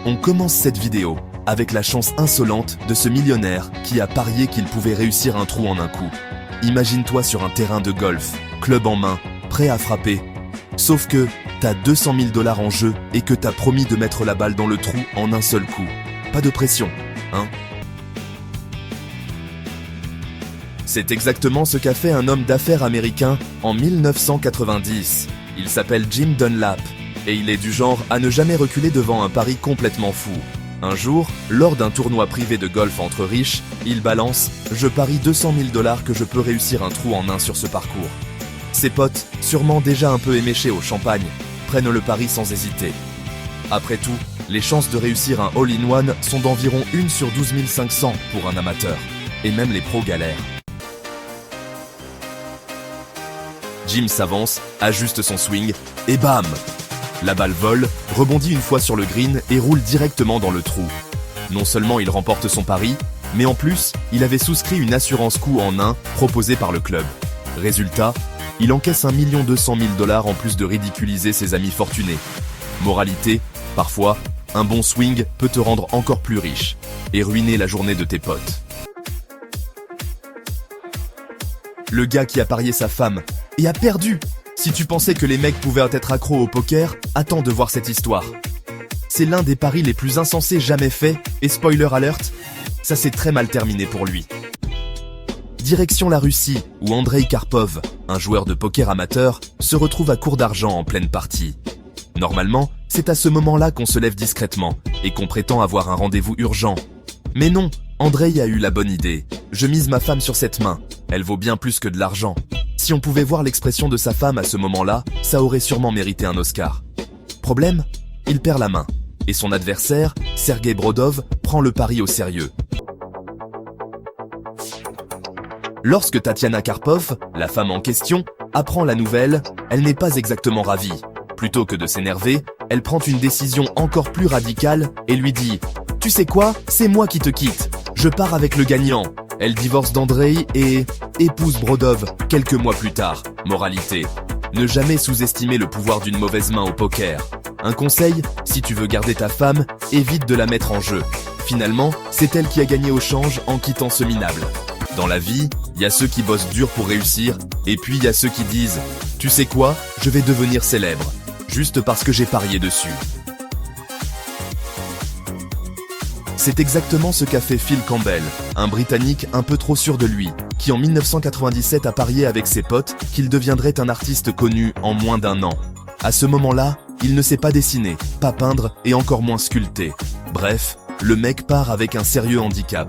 On commence cette vidéo avec la chance insolente de ce millionnaire qui a parié qu'il pouvait réussir un trou en un coup. Imagine-toi sur un terrain de golf, club en main, prêt à frapper. Sauf que t'as 200 000 $ en jeu et que t'as promis de mettre la balle dans le trou en un seul coup. Pas de pression, hein? C'est exactement ce qu'a fait un homme d'affaires américain en 1990. Il s'appelle Jim Dunlap et il est du genre à ne jamais reculer devant un pari complètement fou. Un jour, lors d'un tournoi privé de golf entre riches, il balance « Je parie 200 000 $ que je peux réussir un trou en un sur ce parcours ». Ses potes, sûrement déjà un peu éméchés au champagne, prennent le pari sans hésiter. Après tout, les chances de réussir un all-in-one sont d'environ 1 sur 12 500 pour un amateur. Et même les pros galèrent. Jim s'avance, ajuste son swing, et bam! La balle vole, rebondit une fois sur le green et roule directement dans le trou. Non seulement il remporte son pari, mais en plus, il avait souscrit une assurance coup en un proposée par le club. Résultat, il encaisse 1 200 000 $ en plus de ridiculiser ses amis fortunés. Moralité, parfois, un bon swing peut te rendre encore plus riche et ruiner la journée de tes potes. Le gars qui a parié sa femme et a perdu. Si tu pensais que les mecs pouvaient être accros au poker, attends de voir cette histoire. C'est l'un des paris les plus insensés jamais faits, et spoiler alert, ça s'est très mal terminé pour lui. Direction la Russie, où Andrei Karpov, un joueur de poker amateur, se retrouve à court d'argent en pleine partie. Normalement, c'est à ce moment-là qu'on se lève discrètement, et qu'on prétend avoir un rendez-vous urgent. Mais non, Andrei a eu la bonne idée. Je mise ma femme sur cette main, elle vaut bien plus que de l'argent. Si on pouvait voir l'expression de sa femme à ce moment-là, ça aurait sûrement mérité un Oscar. Problème, il perd la main. Et son adversaire, Sergei Brodov, prend le pari au sérieux. Lorsque Tatiana Karpov, la femme en question, apprend la nouvelle, elle n'est pas exactement ravie. Plutôt que de s'énerver, elle prend une décision encore plus radicale et lui dit « Tu sais quoi, c'est moi qui te quitte. Je pars avec le gagnant. » Elle divorce d'Andrei et épouse Brodov quelques mois plus tard. Moralité, ne jamais sous-estimer le pouvoir d'une mauvaise main au poker. Un conseil, si tu veux garder ta femme, évite de la mettre en jeu. Finalement, c'est elle qui a gagné au change en quittant ce minable. Dans la vie, il y a ceux qui bossent dur pour réussir, et puis il y a ceux qui disent « Tu sais quoi, je vais devenir célèbre, juste parce que j'ai parié dessus. » C'est exactement ce qu'a fait Phil Campbell, un Britannique un peu trop sûr de lui, qui en 1997 a parié avec ses potes qu'il deviendrait un artiste connu en moins d'1 an. À ce moment-là, il ne sait pas dessiner, pas peindre et encore moins sculpter. Bref, le mec part avec un sérieux handicap.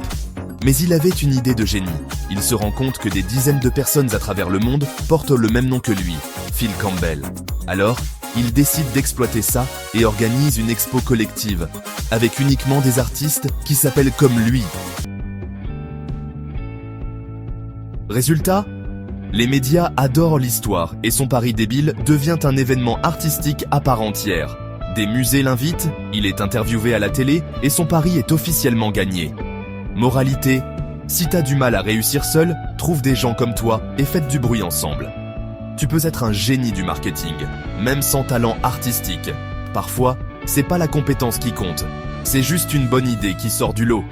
Mais il avait une idée de génie. Il se rend compte que des dizaines de personnes à travers le monde portent le même nom que lui, Phil Campbell. Alors, il décide d'exploiter ça et organise une expo collective, avec uniquement des artistes qui s'appellent comme lui. Résultat, les médias adorent l'histoire et son pari débile devient un événement artistique à part entière. Des musées l'invitent, il est interviewé à la télé et son pari est officiellement gagné. Moralité, si t'as du mal à réussir seul, trouve des gens comme toi et faites du bruit ensemble. Tu peux être un génie du marketing, même sans talent artistique. Parfois, c'est pas la compétence qui compte, c'est juste une bonne idée qui sort du lot.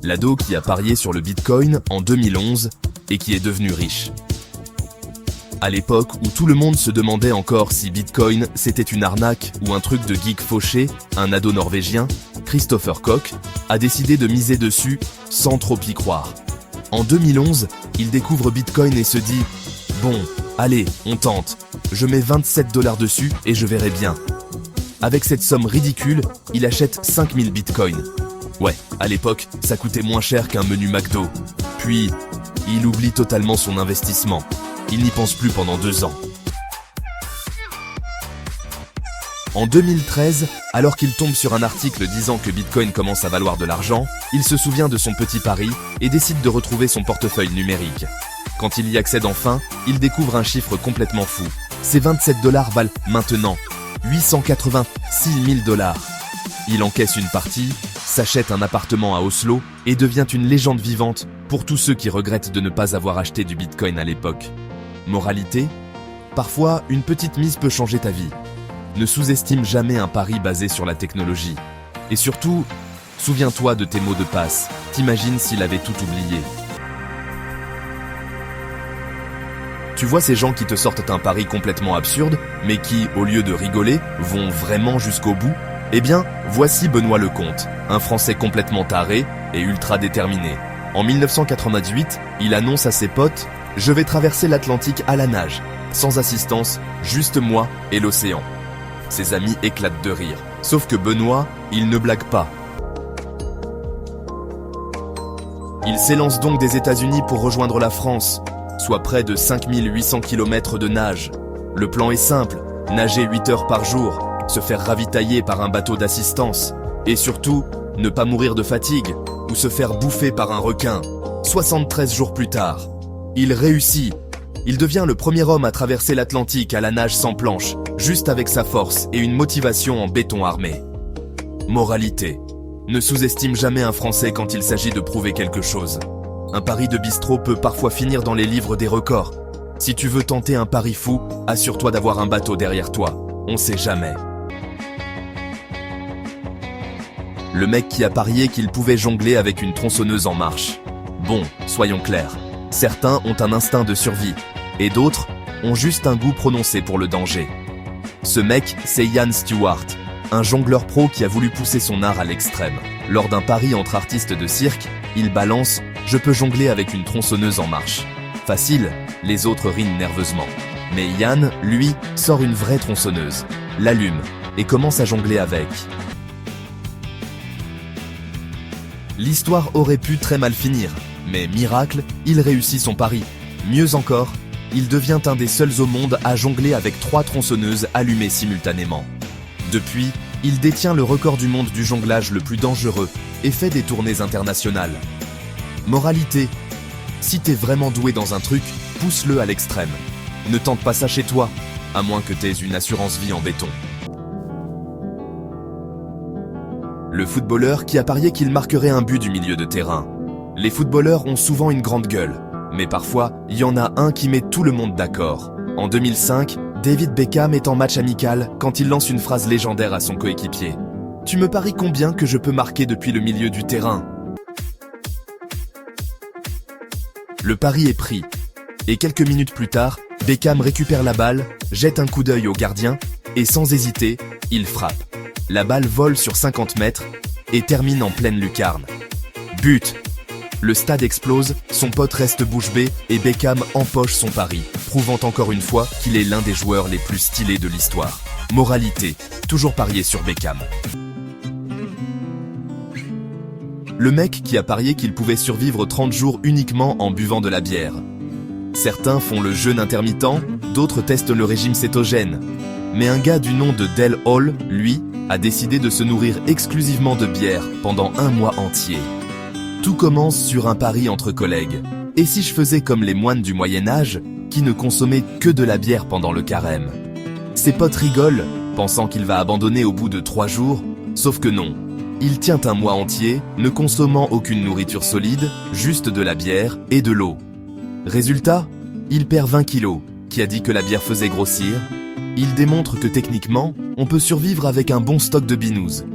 L'ado qui a parié sur le Bitcoin en 2011 et qui est devenu riche. À l'époque où tout le monde se demandait encore si Bitcoin c'était une arnaque ou un truc de geek fauché, un ado norvégien, Christopher Koch, a décidé de miser dessus sans trop y croire. En 2011, il découvre Bitcoin et se dit « Bon, allez, on tente. Je mets 27 $ dessus et je verrai bien. » Avec cette somme ridicule, il achète 5000 Bitcoins. Ouais, à l'époque, ça coûtait moins cher qu'un menu McDo. Puis, il oublie totalement son investissement. Il n'y pense plus pendant 2 ans. En 2013, alors qu'il tombe sur un article disant que Bitcoin commence à valoir de l'argent, il se souvient de son petit pari et décide de retrouver son portefeuille numérique. Quand il y accède enfin, il découvre un chiffre complètement fou. Ces 27 $ valent maintenant 886 000 $. Il encaisse une partie, s'achète un appartement à Oslo et devient une légende vivante pour tous ceux qui regrettent de ne pas avoir acheté du Bitcoin à l'époque. Moralité, parfois une petite mise peut changer ta vie. Ne sous-estime jamais un pari basé sur la technologie. Et surtout, souviens-toi de tes mots de passe. T'imagines s'il avait tout oublié. Tu vois ces gens qui te sortent un pari complètement absurde, mais qui, au lieu de rigoler, vont vraiment jusqu'au bout? Eh bien, voici Benoît Lecomte, un Français complètement taré et ultra déterminé. En 1998, il annonce à ses potes « Je vais traverser l'Atlantique à la nage, sans assistance, juste moi et l'océan ». Ses amis éclatent de rire. Sauf que Benoît, il ne blague pas. Il s'élance donc des États-Unis pour rejoindre la France, soit près de 5800 km de nage. Le plan est simple, nager 8 heures par jour, se faire ravitailler par un bateau d'assistance, et surtout, ne pas mourir de fatigue, ou se faire bouffer par un requin. 73 jours plus tard, il réussit. Il devient le premier homme à traverser l'Atlantique à la nage sans planche, juste avec sa force et une motivation en béton armé. Moralité. Ne sous-estime jamais un Français quand il s'agit de prouver quelque chose. Un pari de bistrot peut parfois finir dans les livres des records. Si tu veux tenter un pari fou, assure-toi d'avoir un bateau derrière toi. On sait jamais. Le mec qui a parié qu'il pouvait jongler avec une tronçonneuse en marche. Bon, soyons clairs. Certains ont un instinct de survie, et d'autres ont juste un goût prononcé pour le danger. Ce mec, c'est Ian Stewart, un jongleur pro qui a voulu pousser son art à l'extrême. Lors d'un pari entre artistes de cirque, il balance « Je peux jongler avec une tronçonneuse en marche ». Facile, les autres rient nerveusement. Mais Ian, lui, sort une vraie tronçonneuse, l'allume et commence à jongler avec. L'histoire aurait pu très mal finir, mais miracle, il réussit son pari. Mieux encore, il devient un des seuls au monde à jongler avec 3 tronçonneuses allumées simultanément. Depuis, il détient le record du monde du jonglage le plus dangereux et fait des tournées internationales. Moralité, si t'es vraiment doué dans un truc, pousse-le à l'extrême. Ne tente pas ça chez toi, à moins que t'aies une assurance vie en béton. Le footballeur qui a parié qu'il marquerait un but du milieu de terrain. Les footballeurs ont souvent une grande gueule, mais parfois, il y en a un qui met tout le monde d'accord. En 2005, David Beckham est en match amical quand il lance une phrase légendaire à son coéquipier. « Tu me paries combien que je peux marquer depuis le milieu du terrain ?» Le pari est pris, et quelques minutes plus tard, Beckham récupère la balle, jette un coup d'œil au gardien, et sans hésiter, il frappe. La balle vole sur 50 mètres et termine en pleine lucarne. But! Le stade explose, son pote reste bouche bée et Beckham empoche son pari, prouvant encore une fois qu'il est l'un des joueurs les plus stylés de l'histoire. Moralité, toujours parier sur Beckham. Le mec qui a parié qu'il pouvait survivre 30 jours uniquement en buvant de la bière. Certains font le jeûne intermittent, d'autres testent le régime cétogène. Mais un gars du nom de Dale Hall, lui, a décidé de se nourrir exclusivement de bière pendant 1 mois entier. Tout commence sur un pari entre collègues. Et si je faisais comme les moines du Moyen-Âge, qui ne consommaient que de la bière pendant le carême? Ses potes rigolent, pensant qu'il va abandonner au bout de 3 jours, sauf que non. Il tient 1 mois entier, ne consommant aucune nourriture solide, juste de la bière et de l'eau. Résultat, il perd 20 kilos. Qui a dit que la bière faisait grossir? Il démontre que techniquement, on peut survivre avec un bon stock de binouze.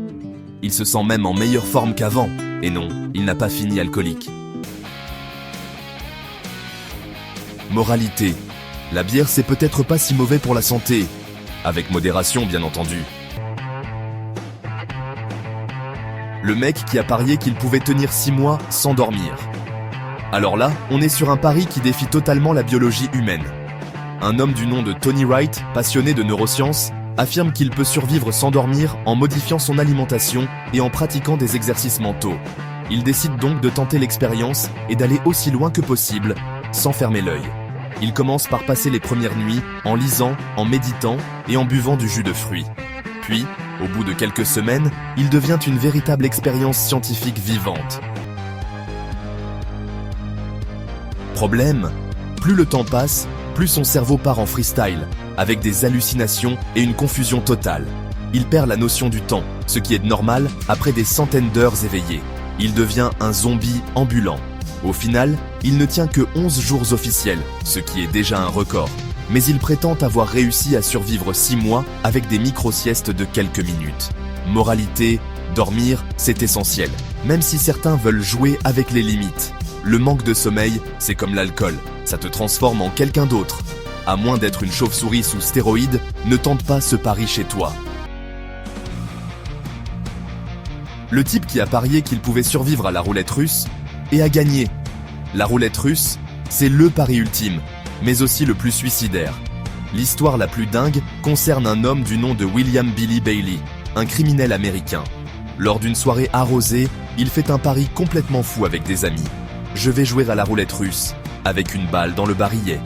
Il se sent même en meilleure forme qu'avant. Et non, il n'a pas fini alcoolique. Moralité. La bière c'est peut-être pas si mauvais pour la santé. Avec modération bien entendu. Le mec qui a parié qu'il pouvait tenir 6 mois sans dormir. Alors là, on est sur un pari qui défie totalement la biologie humaine. Un homme du nom de Tony Wright, passionné de neurosciences, affirme qu'il peut survivre sans dormir en modifiant son alimentation et en pratiquant des exercices mentaux. Il décide donc de tenter l'expérience et d'aller aussi loin que possible, sans fermer l'œil. Il commence par passer les premières nuits en lisant, en méditant et en buvant du jus de fruits. Puis, au bout de quelques semaines, il devient une véritable expérience scientifique vivante. Problème, plus le temps passe, plus son cerveau part en freestyle, avec des hallucinations et une confusion totale. Il perd la notion du temps, ce qui est normal après des centaines d'heures éveillées. Il devient un zombie ambulant. Au final, il ne tient que 11 jours officiels, ce qui est déjà un record. mais il prétend avoir réussi à survivre 6 mois avec des micro-siestes de quelques minutes. Moralité, dormir, c'est essentiel, même si certains veulent jouer avec les limites. Le manque de sommeil, c'est comme l'alcool, ça te transforme en quelqu'un d'autre. À moins d'être une chauve-souris sous stéroïdes, ne tente pas ce pari chez toi. Le type qui a parié qu'il pouvait survivre à la roulette russe et a gagné. La roulette russe, c'est le pari ultime, mais aussi le plus suicidaire. L'histoire la plus dingue concerne un homme du nom de William Billy Bailey, un criminel américain. Lors d'une soirée arrosée, il fait un pari complètement fou avec des amis. Je vais jouer à la roulette russe, avec une balle dans le barillet.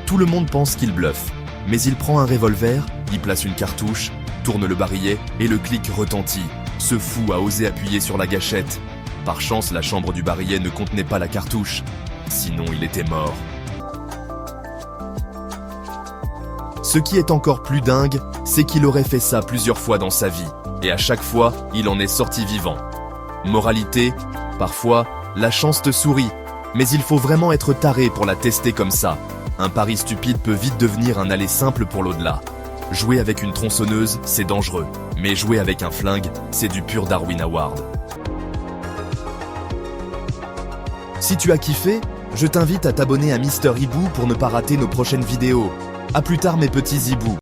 Tout le monde pense qu'il bluffe, mais il prend un revolver, y place une cartouche, tourne le barillet et le clic retentit. Ce fou a osé appuyer sur la gâchette. Par chance, la chambre du barillet ne contenait pas la cartouche. Sinon, il était mort. Ce qui est encore plus dingue, c'est qu'il aurait fait ça plusieurs fois dans sa vie. Et à chaque fois, il en est sorti vivant. Moralité, parfois, la chance te sourit. Mais il faut vraiment être taré pour la tester comme ça. Un pari stupide peut vite devenir un aller simple pour l'au-delà. Jouer avec une tronçonneuse, c'est dangereux. Mais jouer avec un flingue, c'est du pur Darwin Award. Si tu as kiffé, je t'invite à t'abonner à Mister Hibou pour ne pas rater nos prochaines vidéos. A plus tard mes petits hiboux.